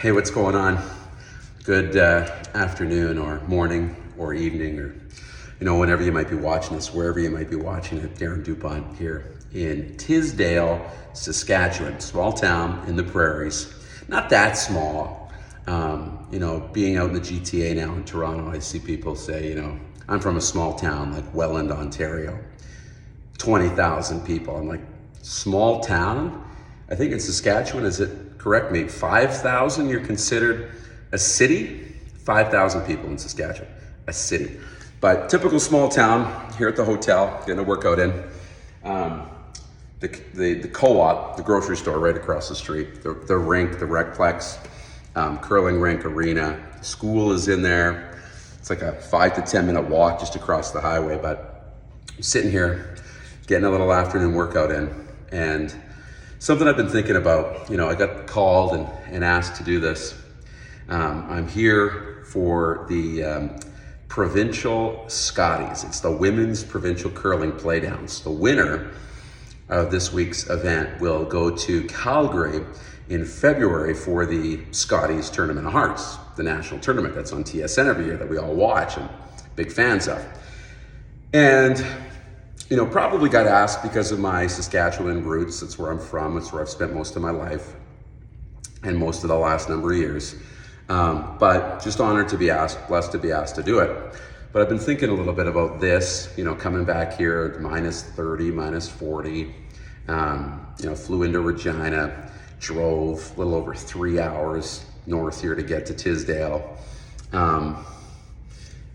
Hey, what's going on? Good afternoon or morning or evening or, whenever you might be watching this, wherever you might be watching it. Darren Dupont here in Tisdale, Saskatchewan, small town in the prairies. Not that small. Being out in the GTA now in Toronto, I see people say, I'm from a small town like Welland, Ontario. 20,000 people. I'm like, small town? I think in Saskatchewan, is it, correct me, 5,000 you're considered a city? 5,000 people in Saskatchewan, a city. But typical small town, here at the hotel, getting a workout in. The co-op, the grocery store right across the street, the rink, the recplex, curling rink, arena, school is in there. It's like a 5 to 10 minute walk just across the highway, but I'm sitting here getting a little afternoon workout in, and something I've been thinking about, I got called and asked to do this. I'm here for the provincial Scotties. It's the women's provincial curling playdowns. The winner of this week's event will go to Calgary in February for the Scotties Tournament of Hearts, the national tournament that's on TSN every year that we all watch and big fans of. And probably got asked because of my Saskatchewan roots. That's where I'm from. It's where I've spent most of my life and most of the last number of years. But just honored to be asked, blessed to be asked to do it. But I've been thinking a little bit about this, coming back here, minus 30, minus 40, flew into Regina, drove a little over 3 hours north here to get to Tisdale.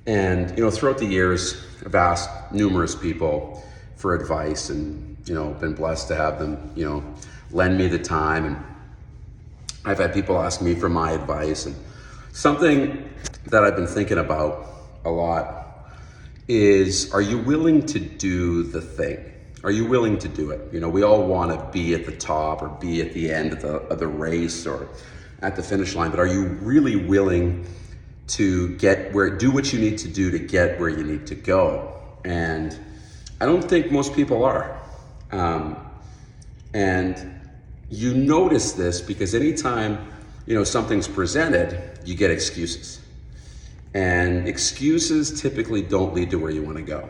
And throughout the years, I've asked numerous people for advice and, been blessed to have them, lend me the time. And I've had people ask me for my advice. And something that I've been thinking about a lot is, are you willing to do the thing? Are you willing to do it? We all want to be at the top or be at the end of the race or at the finish line, but are you really willing to do what you need to do to get where you need to go? And I don't think most people are. And you notice this because anytime, something's presented, you get excuses. And excuses typically don't lead to where you want to go.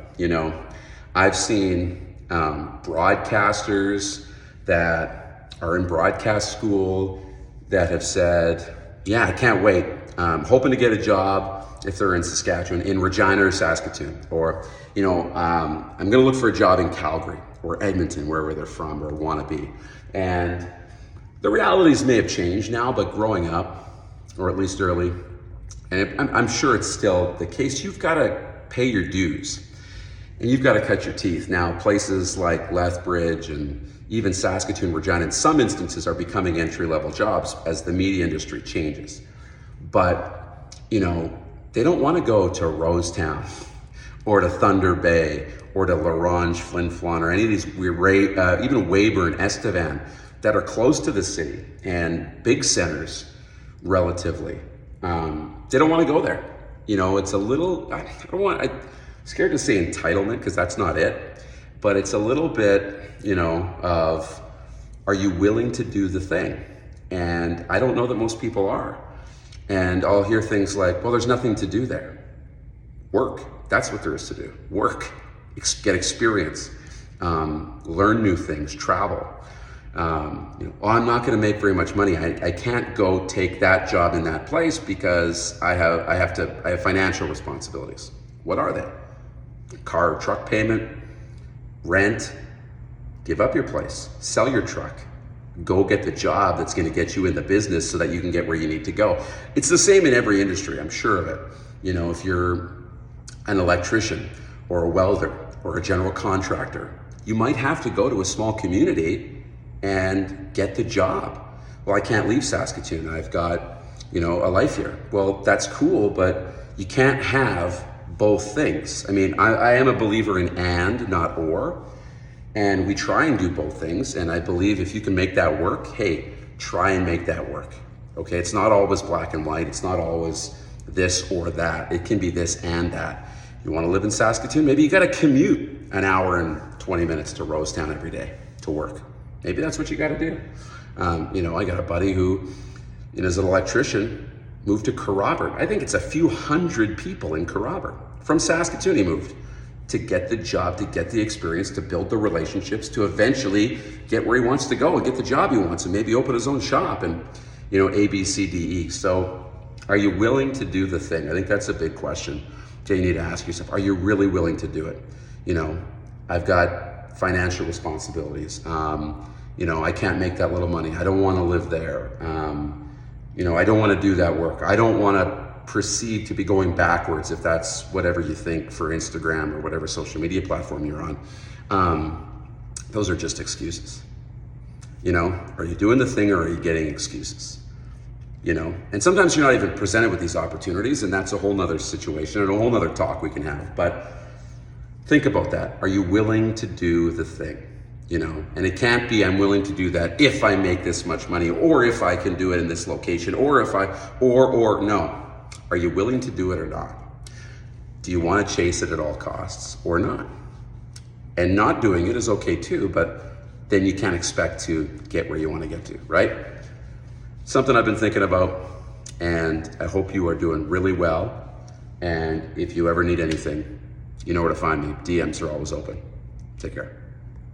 I've seen broadcasters that are in broadcast school that have said, yeah, I can't wait. Hoping to get a job if they're in Saskatchewan, in Regina or Saskatoon, or, I'm going to look for a job in Calgary or Edmonton, wherever they're from or want to be. And the realities may have changed now, but growing up, or at least early, and I'm sure it's still the case, you've got to pay your dues and you've got to cut your teeth. Now, places like Lethbridge and even Saskatoon, Regina, in some instances are becoming entry-level jobs as the media industry changes. But, they don't want to go to Rosetown or to Thunder Bay or to La Ronge, Flin Flon, or any of these even Weyburn, Estevan, that are close to the city and big centers relatively. They don't want to go there. It's a little, I'm scared to say entitlement because that's not it, but it's a little bit, of, are you willing to do the thing? And I don't know that most people are. And I'll hear things like, well, there's nothing to do there. Work, that's what there is to do. Work, get experience, learn new things, travel. I'm not gonna make very much money. I can't go take that job in that place because I have financial responsibilities. What are they? Car or truck payment, rent, give up your place, sell your truck. Go get the job that's going to get you in the business so that you can get where you need to go. It's the same in every industry, I'm sure of it. If you're an electrician or a welder or a general contractor, you might have to go to a small community and get the job. Well, I can't leave Saskatoon. I've got, a life here. Well, that's cool, but you can't have both things. I am a believer in and, not or. And we try and do both things. And I believe if you can make that work, hey, try and make that work. Okay, it's not always black and white. It's not always this or that. It can be this and that. You want to live in Saskatoon? Maybe you got to commute an hour and 20 minutes to Rosetown every day to work. Maybe that's what you got to do. I got a buddy who, as an electrician, moved to Kerrobert. I think it's a few hundred people in Kerrobert. From Saskatoon he moved to get the job, to get the experience, to build the relationships, to eventually get where he wants to go and get the job he wants and maybe open his own shop and, A, B, C, D, E. So are you willing to do the thing? I think that's a big question that you need to ask yourself. Are you really willing to do it? I've got financial responsibilities. I can't make that little money. I don't want to live there. I don't want to do that work. I don't want to proceed to be going backwards, if that's whatever you think for Instagram or whatever social media platform you're on. Those are just excuses. Are you doing the thing or are you getting excuses? And sometimes you're not even presented with these opportunities, and that's a whole nother situation and a whole nother talk we can have. But think about that. Are you willing to do the thing? And it can't be, I'm willing to do that if I make this much money, or if I can do it in this location, or if no. Are you willing to do it or not? Do you want to chase it at all costs or not? And not doing it is okay too, but then you can't expect to get where you want to get to, right? Something I've been thinking about, and I hope you are doing really well. And if you ever need anything, you know where to find me. DMs are always open. Take care.